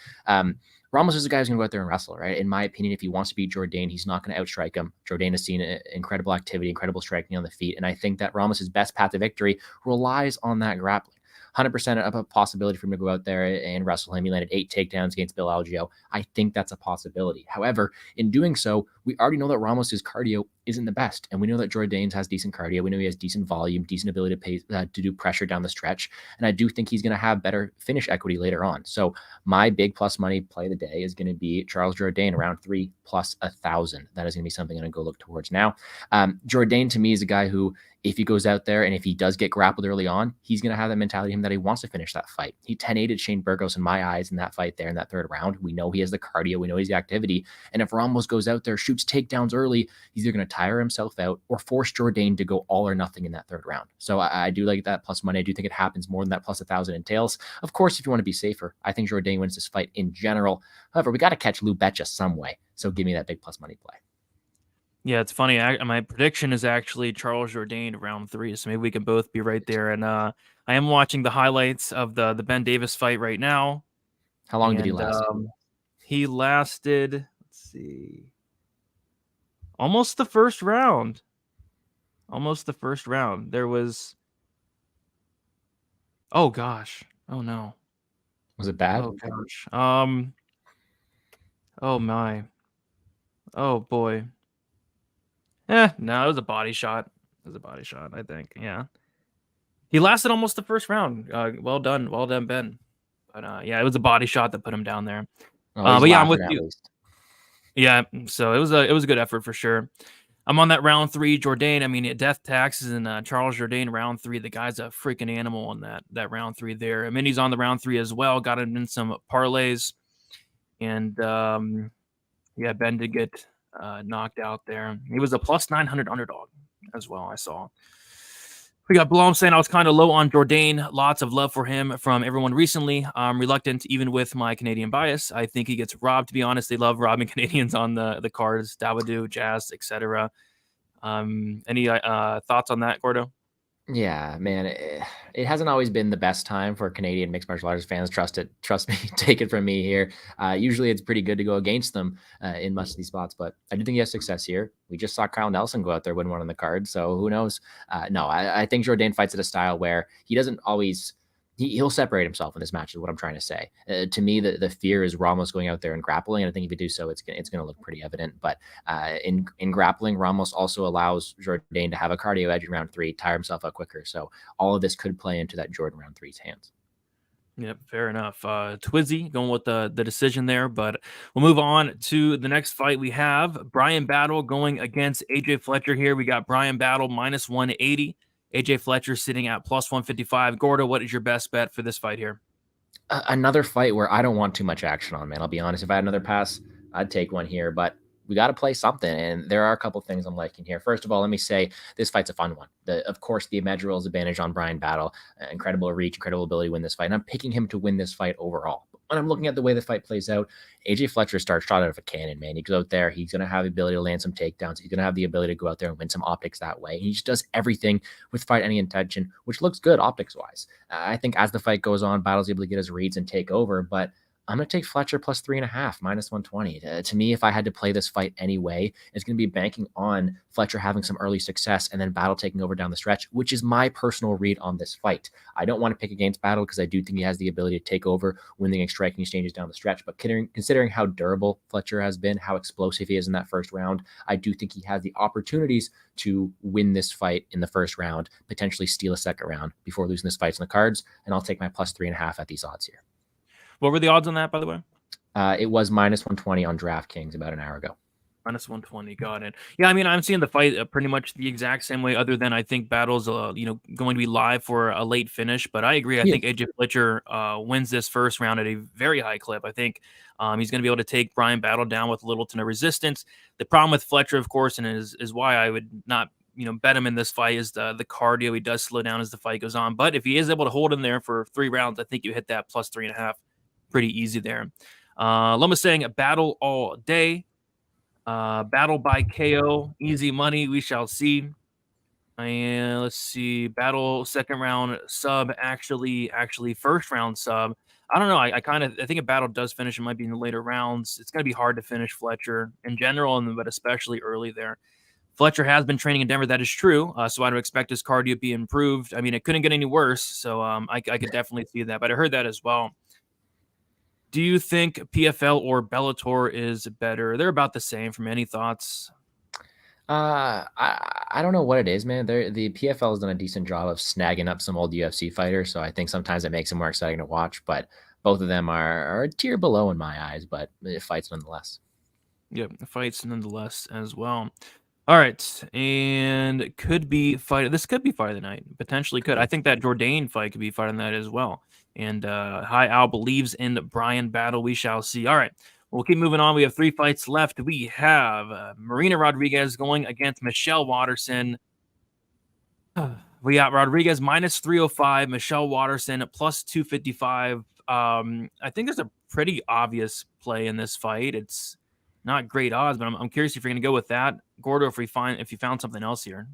Ramos is a guy who's going to go out there and wrestle, right? In my opinion, if he wants to beat Jourdain, he's not going to outstrike him. Jourdain has seen incredible activity, incredible striking on the feet, and I think that Ramos's best path to victory relies on that grappling. 100% of a possibility for him to go out there and wrestle him. He landed 8 takedowns against Bill Algeo. I think that's a possibility. However, in doing so, we already know that Ramos's cardio isn't the best. And we know that Jourdain's has decent cardio. We know he has decent volume, decent ability to do pressure down the stretch. And I do think he's going to have better finish equity later on. So my big plus money play of the day is going to be Charles Jourdain around 3 plus 1,000. That is going to be something I'm going to go look towards now. Jourdain to me is a guy who, if he goes out there and if he does get grappled early on, he's going to have that mentality in him that he wants to finish that fight. He 10-8'd Shane Burgos in my eyes in that fight there in that third round. We know he has the cardio. We know he's the activity. And if Ramos goes out there, shoots takedowns early, he's either going to tire himself out or force Jourdain to go all or nothing in that third round. So I do like that plus money. I do think it happens more than that plus 1,000 entails. Of course, if you want to be safer, I think Jourdain wins this fight in general. However, we got to catch Lou Betya some way. So give me that big plus money play. Yeah, it's funny. My prediction is actually Charles Jourdain round 3, so maybe we can both be right there. And I am watching the highlights of the Ben Davis fight right now. How long did he last? He lasted, let's see, almost the first round. There was, oh gosh, oh no, was it bad? Oh gosh, oh my, oh boy. No, it was a body shot. I think. Yeah. He lasted almost the first round. Well done, Ben. But yeah, it was a body shot that put him down there. But yeah, I'm with you. Yeah, so it was a good effort for sure. I'm on that round 3, Jourdain. I mean, death taxes and Charles Jourdain round 3. The guy's a freaking animal in that round 3 there. I mean, he's on the round 3 as well. Got him in some parlays, and yeah, Ben did get knocked out there. He was a plus 900 underdog as well, I saw. We got Blom saying I was kind of low on Jourdain. Lots of love for him from everyone recently. I'm reluctant, even with my Canadian bias. I think he gets robbed, to be honest. They love robbing Canadians on the cards. Dawodu, Jazz, etc. Any thoughts on that, Gordo? Yeah, man, it hasn't always been the best time for Canadian mixed martial arts fans. Trust me, take it from me here. Usually it's pretty good to go against them in much of these spots, but I do think he has success here. We just saw Kyle Nelson go out there, win one on the card, so who knows? No, I think Jourdain fights at a style where he doesn't always... He'll separate himself in this match is what I'm trying to say. To me, the fear is Ramos going out there and grappling. And I think if you do so, it's going to look pretty evident. But in grappling, Ramos also allows Jourdain to have a cardio edge in round 3, tire himself out quicker. So all of this could play into that Jourdain round 3's hands. Yep, fair enough. Twizzy going with the decision there, but we'll move on to the next fight. We have Bryan Battle going against AJ Fletcher here. We got Bryan Battle minus 180. AJ Fletcher sitting at plus 155. Gordo, what is your best bet for this fight here? Another fight where I don't want too much action on, man. I'll be honest. If I had another pass, I'd take one here, but we got to play something. And there are a couple things I'm liking here. First of all, let me say this fight's a fun one. Of course, the immeasurables advantage on Bryan Battle, incredible reach, incredible ability to win this fight. And I'm picking him to win this fight overall. When I'm looking at the way the fight plays out, AJ Fletcher starts shot out of a cannon, man. He goes out there. He's going to have the ability to land some takedowns. He's going to have the ability to go out there and win some optics that way. He just does everything with fight any intention, which looks good optics-wise. I think as the fight goes on, Battle's able to get his reads and take over, but I'm going to take Fletcher plus 3.5, minus 120. To me, if I had to play this fight anyway, it's going to be banking on Fletcher having some early success and then Battle taking over down the stretch, which is my personal read on this fight. I don't want to pick against Battle because I do think he has the ability to take over, winning and striking exchanges down the stretch. But considering how durable Fletcher has been, how explosive he is in that first round, I do think he has the opportunities to win this fight in the first round, potentially steal a second round before losing this fight in the cards. And I'll take my plus 3.5 at these odds here. What were the odds on that, by the way? It was minus 120 on DraftKings about an hour ago. Minus 120, got it. Yeah, I mean, I'm seeing the fight pretty much the exact same way, other than I think Battle's, going to be live for a late finish. But I agree. I think AJ Fletcher wins this first round at a very high clip. I think he's going to be able to take Bryan Battle down with little to no resistance. The problem with Fletcher, of course, and is why I would not, bet him in this fight, is the cardio. He does slow down as the fight goes on. But if he is able to hold him there for 3 rounds, I think you hit that plus 3.5 pretty easy there. Loma saying a Battle all day. Battle by KO, easy money. We shall see. And let's see. Battle second round sub, actually first round sub. I don't know. I think a Battle does finish. It might be in the later rounds. It's going to be hard to finish Fletcher in general, but especially early there. Fletcher has been training in Denver. That is true. So I would expect his cardio to be improved. I mean, it couldn't get any worse. So I could definitely see that. But I heard that as well. Do you think PFL or Bellator is better? They're about the same. From any thoughts? I don't know what it is, man. The PFL has done a decent job of snagging up some old UFC fighters, so I think sometimes it makes it more exciting to watch. But both of them are a tier below in my eyes, but it fights nonetheless. Yep, fights nonetheless as well. All right, and could be fight. This could be fight of the night. Potentially could. I think that Jourdain fight could be fight of the night as well. And Hi Al believes in Bryan Battle. We shall see. All right, we'll keep moving on. We have 3 fights left. We have Marina Rodriguez going against Michelle Waterson. We got Rodriguez minus 305, Michelle Waterson plus 255. I think there's a pretty obvious play in this fight. It's not great odds, but I'm curious if you're going to go with that, Gordo, if you found something else here.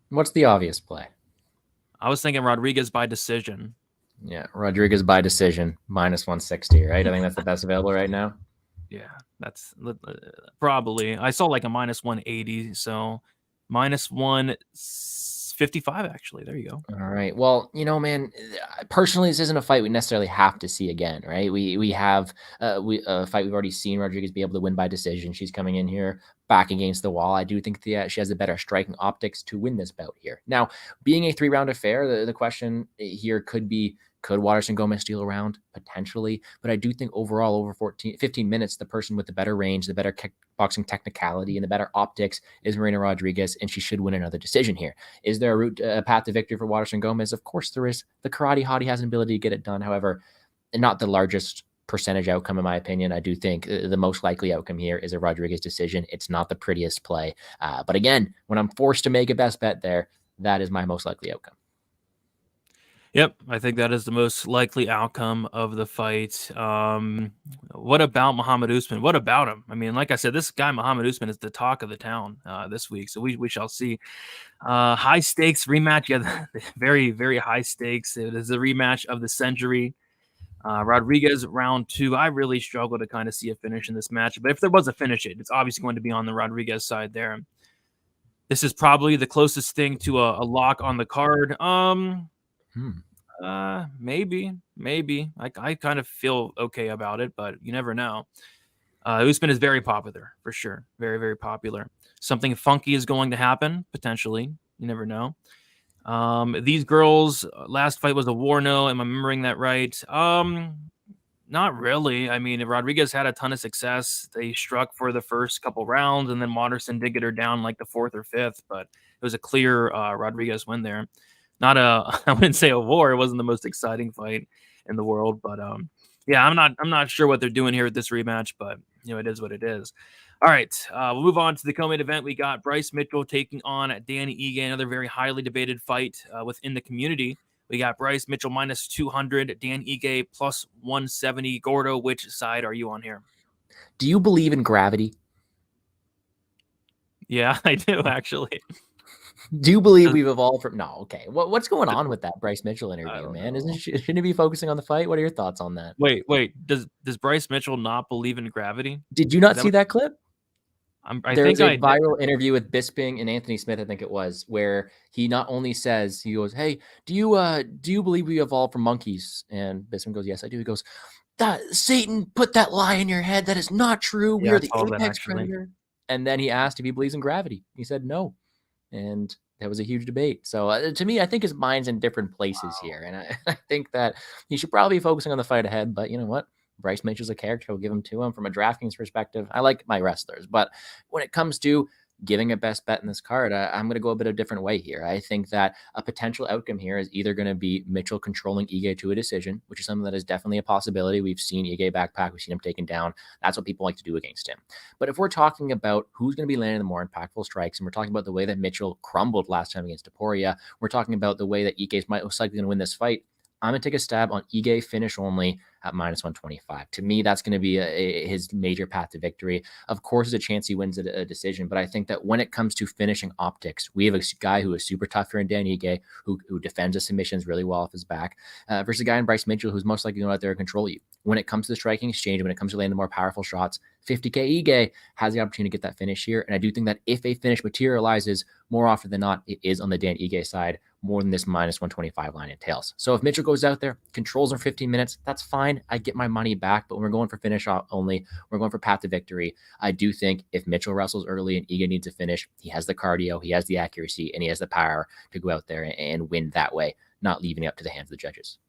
What's the obvious play? I was thinking Rodriguez by decision. Yeah, Rodriguez by decision, minus 160, right? I think that's the best available right now. Yeah, that's probably. I saw like a minus 180, so minus 155, actually. There you go. All right. Well, man, personally, this isn't a fight we necessarily have to see again, right? We have a fight we've already seen Rodriguez be able to win by decision. She's coming in here back against the wall. I do think she has a better striking optics to win this bout here. Now, being a 3-round affair, the question here could be, could Waterson Gomez steal a round? Potentially. But I do think overall, over 15 minutes, the person with the better range, the better kickboxing technicality, and the better optics is Marina Rodriguez, and she should win another decision here. Is there a path to victory for Waterson Gomez? Of course there is. The karate hottie has an ability to get it done. However, not the largest percentage outcome, in my opinion. I do think the most likely outcome here is a Rodriguez decision. It's not the prettiest play. But again, when I'm forced to make a best bet there, that is my most likely outcome. Yep, I think that is the most likely outcome of the fight. What about Muhammad Usman? What about him? I mean, like I said, this guy, Muhammad Usman, is the talk of the town this week. So we shall see. High stakes rematch. Yeah, very, very high stakes. It is a rematch of the century. Rodriguez round 2. I really struggle to kind of see a finish in this match. But if there was a finish, it's obviously going to be on the Rodriguez side there. This is probably the closest thing to a lock on the card. Maybe. I kind of feel okay about it, but you never know. Usman is very popular, for sure. Very, very popular. Something funky is going to happen, potentially. You never know. These girls, last fight was a war no. Am I remembering that right? Not really. I mean, Rodriguez had a ton of success. They struck for the first couple rounds, and then Waterson did get her down like the 4th or 5th, but it was a clear Rodriguez win there. Not I wouldn't say a war. It wasn't the most exciting fight in the world, but yeah, I'm not sure what they're doing here with this rematch, but it is what it is. All right, we'll move on to the co-main event. We got Bryce Mitchell taking on Danny Ige, another very highly debated fight within the community. We got Bryce Mitchell minus 200, Dan Ige plus 170. Gordo, which side are you on here? Do you believe in gravity? Yeah, I do, actually. Do you believe we've evolved from? No, okay. What's going on with that Bryce Mitchell I interview, don't man? know. Shouldn't he be focusing on the fight? What are your thoughts on that? Wait. Does Bryce Mitchell not believe in gravity? Did you Is not that see what that clip? I There was think a I did. viral interview with Bisping and Anthony Smith, I think it was, where he not only says, he goes, "Hey, do you believe we evolved from monkeys?" And Bisping goes, "Yes, I do." He goes, "That Satan put that lie in your head. That is not true. We Yeah, I are the saw that apex actually. predator." And then he asked if he believes in gravity. He said no. And that was a huge debate. So to me, I think his mind's in different places here. And I think that he should probably be focusing on the fight ahead. But you know what? Bryce Mitchell's a character. I'll give him to him from a DraftKings perspective. I like my wrestlers. But when it comes to giving a best bet in this card, I'm going to go a bit of a different way here. I think that a potential outcome here is either going to be Mitchell controlling Ige to a decision, which is something that is definitely a possibility. We've seen Ige backpack. We've seen him taken down. That's what people like to do against him. But if we're talking about who's going to be landing the more impactful strikes, and we're talking about the way that Mitchell crumbled last time against Topuria, we're talking about the way that Ige is most likely going to win this fight, I'm going to take a stab on Ige finish only at -125. To me, that's going to be his major path to victory. Of course, there's a chance he wins a decision, but I think that when it comes to finishing optics, we have a guy who is super tough here in Dan Ige, who defends the submissions really well off his back, versus a guy in Bryce Mitchell who's most likely going to go out there and control you. When it comes to the striking exchange, when it comes to landing the more powerful shots, 50K Ige has the opportunity to get that finish here. And I do think that if a finish materializes, more often than not, it is on the Dan Ige side more than this -125 line entails. So if Mitchell goes out there, controls in 15 minutes, that's fine. I get my money back. But when we're going for finish only, we're going for path to victory. I do think if Mitchell wrestles early and Ige needs a finish, he has the cardio, he has the accuracy, and he has the power to go out there and win that way, not leaving it up to the hands of the judges.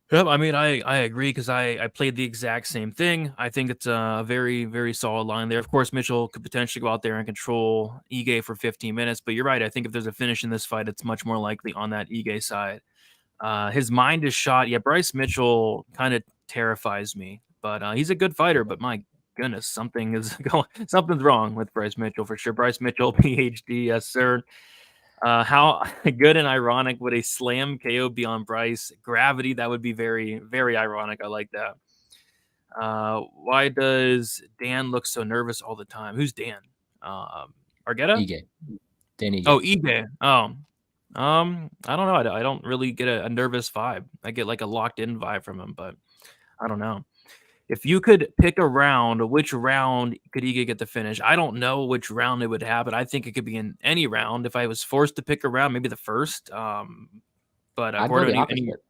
Yep, I mean, I agree because I played the exact same thing. I think it's a very, very solid line there. Of course, Mitchell could potentially go out there and control Ige for 15 minutes, but you're right. I think if there's a finish in this fight, it's much more likely on that Ige side. His mind is shot. Yeah, Bryce Mitchell kind of terrifies me, but he's a good fighter. But my goodness, something's wrong with Bryce Mitchell for sure. Bryce Mitchell, PhD, yes sir. How good and ironic would a slam KO be on Bryce? Gravity, that would be very, very ironic. I like that. Why does Dan look so nervous all the time? Who's Dan? Argeta? Ige. Dan Ige. Oh, Ige. Oh, I don't know. I don't really get a nervous vibe. I get like a locked in vibe from him, but I don't know. If you could pick a round, which round could Ige get the finish? I don't know which round it would happen. I think it could be in any round. If I was forced to pick a round, maybe the first. But I'd Gordo, go the opposite.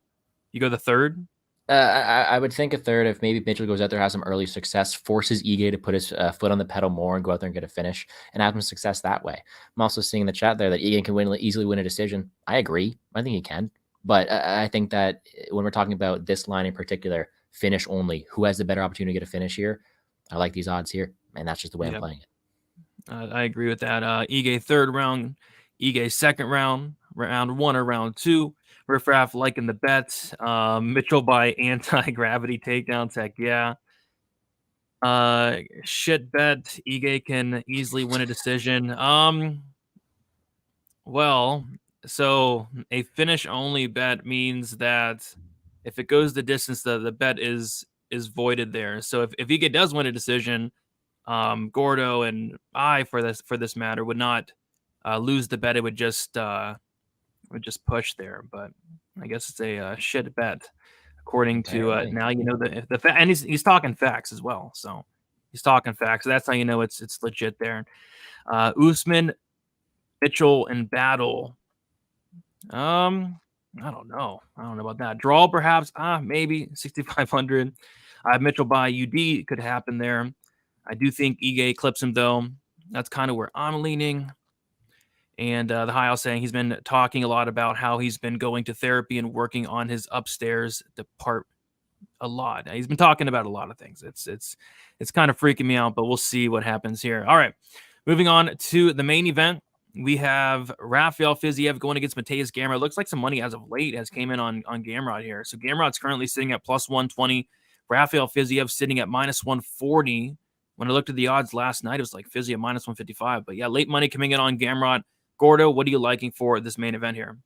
You go the third? I would think a third if maybe Mitchell goes out there, has some early success, forces Ige to put his foot on the pedal more and go out there and get a finish and have some success that way. I'm also seeing in the chat there that Ige can easily win a decision. I agree. I think he can. But I think that when we're talking about this line in particular, finish only, who has the better opportunity to get a finish here? I like these odds here, and that's just the way I'm playing it. I agree with that. Ige third round, Ige second round, round one or round two. Riffraff liking the bets. Mitchell by anti-gravity takedown tech. Yeah. Shit bet. Ige can easily win a decision. Well, so a finish only bet means that if it goes the distance, the bet is voided there. So if Ige does win a decision, Gordo and I, for this matter, would not lose the bet. It would just push there. But I guess it's a shit bet, according to now you know the and he's talking facts as well. So he's talking facts. So that's how you know it's legit there. Usman, Mitchell in battle. I don't know about that. Draw perhaps. Maybe 6,500. Mitchell by UD could happen there. I do think Ige clips him though. That's kind of where I'm leaning. And the high saying he's been talking a lot about how he's been going to therapy and working on his upstairs part a lot. He's been talking about a lot of things. It's kind of freaking me out, but we'll see what happens here. All right, moving on to the main event. We have Rafael Fiziev going against Mateusz Gamrot. Looks like some money as of late has came in on Gamrot here. So Gamrot's currently sitting at +120. Rafael Fiziev sitting at -140. When I looked at the odds last night, it was like Fiziev -155. But yeah, late money coming in on Gamrot. Gordo, what are you liking for this main event here?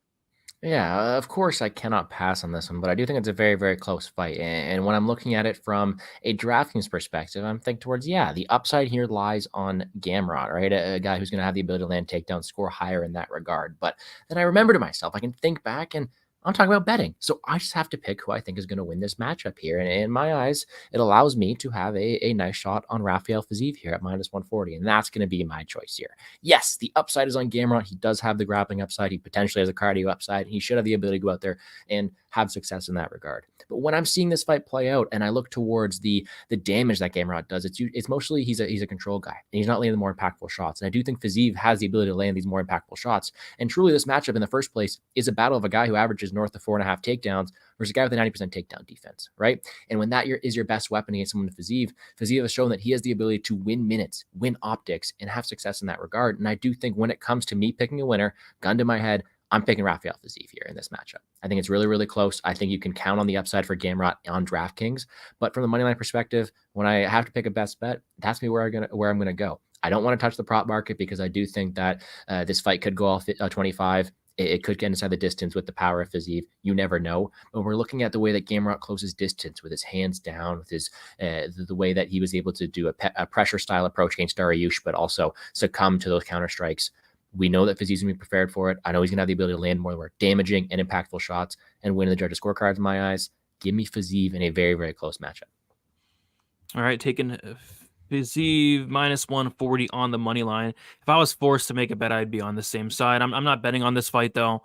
Yeah, of course I cannot pass on this one, but I do think it's a very, very close fight. And when I'm looking at it from a DraftKings perspective, I'm thinking towards, yeah, the upside here lies on Gamrot, right? A guy who's going to have the ability to land takedowns, score higher in that regard. But then I remember to myself, I can think back and I'm talking about betting. So I just have to pick who I think is going to win this matchup here. And in my eyes, it allows me to have a nice shot on Rafael Fiziev here at minus 140. And that's going to be my choice here. Yes, the upside is on Gamrot. He does have the grappling upside. He potentially has a cardio upside. He should have the ability to go out there and have success in that regard. But when I'm seeing this fight play out and I look towards the damage that Gamrot does, it's mostly he's a control guy and he's not landing the more impactful shots. And I do think Fiziev has the ability to land these more impactful shots. And truly, this matchup in the first place is a battle of a guy who averages north of 4.5 takedowns versus a guy with a 90% takedown defense, right? And when that is your best weapon against someone Fiziev has shown that he has the ability to win minutes, win optics, and have success in that regard. And I do think when it comes to me picking a winner, gun to my head, I'm picking Rafael Fiziev here in this matchup. I think it's really, really close. I think you can count on the upside for Gamrot on DraftKings. But from the money line perspective, when I have to pick a best bet, that's me where I'm gonna go. I don't want to touch the prop market because I do think that this fight could go off 25. It could get inside the distance with the power of Fiziev. You never know. But we're looking at the way that Gamrot closes distance with his hands down, with his the way that he was able to do a pressure style approach against Dariush, but also succumb to those counter strikes. We know that Fiziev's going to be prepared for it. I know he's going to have the ability to land more damaging and impactful shots and win the judges' scorecards in my eyes. Give me Fiziev in a very, very close matchup. All right, taking Fiziev minus 140 on the money line. If I was forced to make a bet, I'd be on the same side. I'm not betting on this fight, though.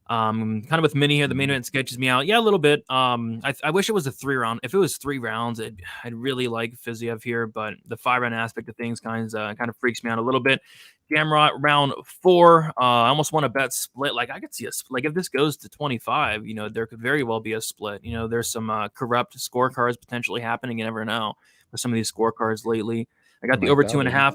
Kind of with Mini here, the main event sketches me out. Yeah, a little bit. I wish it was a 3-round. If it was 3 rounds, I'd really like Fiziev here, but the 5-round aspect of things kind of freaks me out a little bit. Gamrot round 4. I almost want to bet split. Like I could see a split. Like if this goes to 25, there could very well be a split. There's some corrupt scorecards potentially happening. You never know for some of these scorecards lately. I got the over 2.5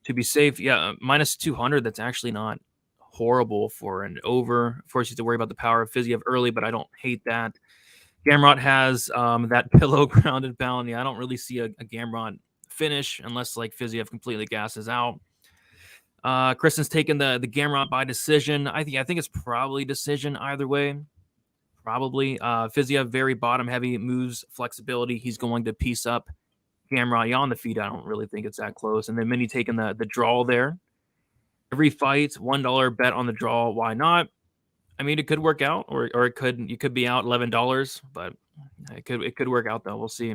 to be safe. Yeah, minus 200. That's actually not horrible for an over. Of course, you have to worry about the power of Fiziev early, but I don't hate that. Gamrot has that pillow grounded pound. Yeah, I don't really see a Gamrot finish unless like Fiziev completely gasses out. Kristen's taken the Gamrot by decision. I think it's probably decision either way. Probably. Fiziev very bottom heavy, moves flexibility. He's going to piece up Gamrot on the feet. I don't really think it's that close. And then Mini taking the draw there. Every fight, $1 bet on the draw. Why not? I mean, it could work out, or you could be out $11, but it could work out though. We'll see.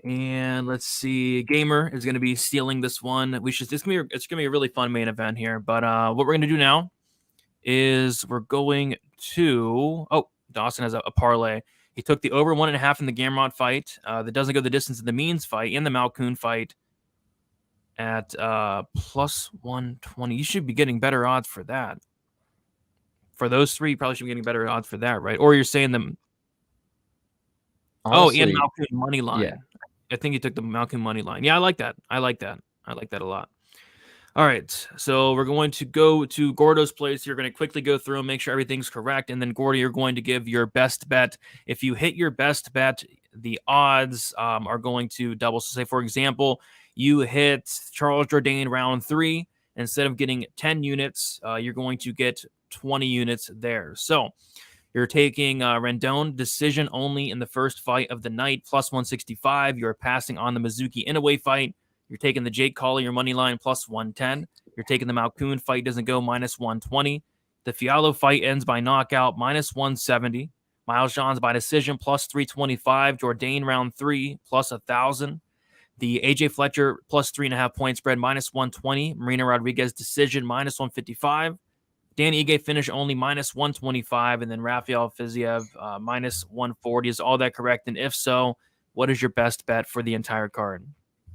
And let's see. Gamer is going to be stealing this one. It's gonna be a really fun main event here. But what we're going to do now is we're going to Dawson has a parlay. He took the over 1.5 in the Gamrot fight. That doesn't go the distance in the Means fight and the Malkoon fight at plus 120. You should be getting better odds for that. For those 3, you probably should be getting better odds for that, right? Or you're saying them. Honestly, and Malkoon money line. Yeah. I think he took the Malkoon money line. Yeah, I like that. I like that a lot. All right, so we're going to go to Gordo's place. You're going to quickly go through and make sure everything's correct, and then Gordo, you're going to give your best bet. If you hit your best bet, the odds are going to double. So say, for example, you hit Charles Jourdain round 3. Instead of getting 10 units, you're going to get 20 units there. So you're taking Rendon decision only in the first fight of the night, plus 165. You're passing on the Mizuki Inoue fight. You're taking the Jake Collier money line, plus 110. You're taking the Malkoon fight, doesn't go, minus 120. The Fialho fight ends by knockout, minus 170. Miles Johns by decision, plus 325. Jourdain round 3, plus 1,000. The AJ Fletcher plus 3.5 point spread, minus 120. Marina Rodriguez decision, minus 155. Dan Ige finish only, minus 125. And then Rafael Fiziev, minus 140. Is all that correct? And if so, what is your best bet for the entire card?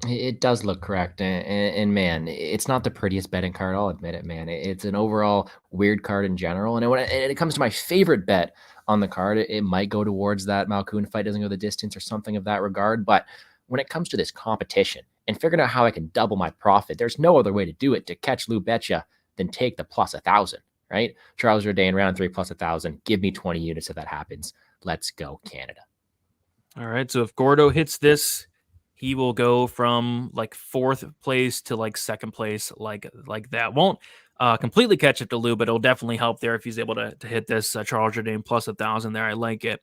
It does look correct. And man, it's not the prettiest betting card. I'll admit it, man. It's an overall weird card in general. And when it comes to my favorite bet on the card, it might go towards that Malkoon fight doesn't go the distance or something of that regard. But when it comes to this competition and figuring out how I can double my profit, there's no other way to do it to catch Lou Betya than take the plus 1,000, right? Charles Jourdain round 3 plus 1,000. Give me 20 units if that happens. Let's go, Canada. All right. So if Gordo hits this, he will go from like 4th place to like 2nd place, like that. completely catch up to Lou, but it'll definitely help there if he's able to hit this Charles Jourdain plus 1,000 there. I like it.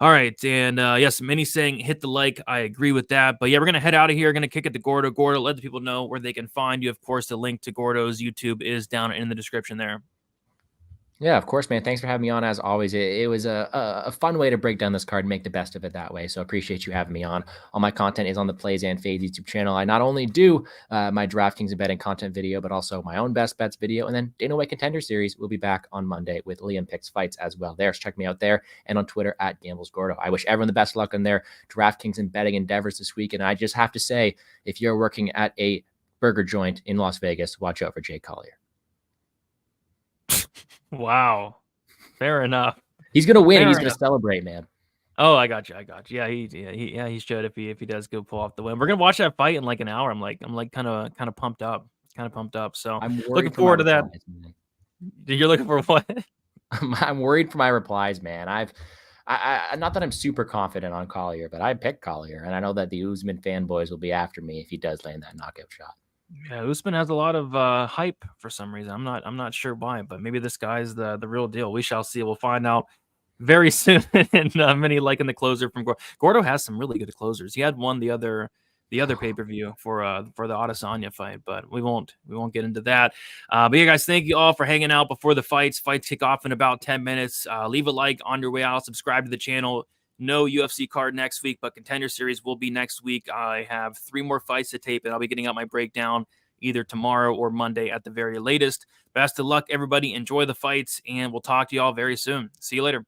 All right. And yes, many saying hit the like. I agree with that. But yeah, we're going to head out of here. Going to kick it to Gordo. Gordo, let the people know where they can find you. Of course, the link to Gordo's YouTube is down in the description there. Yeah, of course, man. Thanks for having me on. As always, it was a fun way to break down this card and make the best of it that way. So appreciate you having me on. All my content is on the Plays and Fades YouTube channel. I not only do my DraftKings and betting content video, but also my own best bets video. And then Dana White Contender Series will be back on Monday with Liam Picks Fights as well. So check me out there and on Twitter at GamblesGordo. I wish everyone the best luck on their DraftKings and betting endeavors this week. And I just have to say, if you're working at a burger joint in Las Vegas, watch out for Jay Collier. Wow. Fair enough. He's going to win and he's going to celebrate, man. Oh, I got you. Yeah, he should if he does go pull off the win. We're going to watch that fight in like an hour. I'm like kind of pumped up. So I'm looking forward to that. You're looking for what? I'm worried for my replies, man. I not that I'm super confident on Collier, but I picked Collier, and I know that the Usman fanboys will be after me if he does land that knockout shot. Yeah, Usman has a lot of hype for some reason. I'm not sure why, but maybe this guy's the real deal. We shall see. We'll find out very soon. And many liking the closer from Gordo. Gordo has some really good closers. He had one the other pay-per-view for the Adesanya fight, but we won't get into that. But yeah, guys, thank you all for hanging out before the fights. Fights kick off in about 10 minutes. Leave a like on your way out. Subscribe to the channel. No UFC card next week, but Contender Series will be next week. I have 3 more fights to tape, and I'll be getting out my breakdown either tomorrow or Monday at the very latest. Best of luck, everybody. Enjoy the fights, and we'll talk to you all very soon. See you later.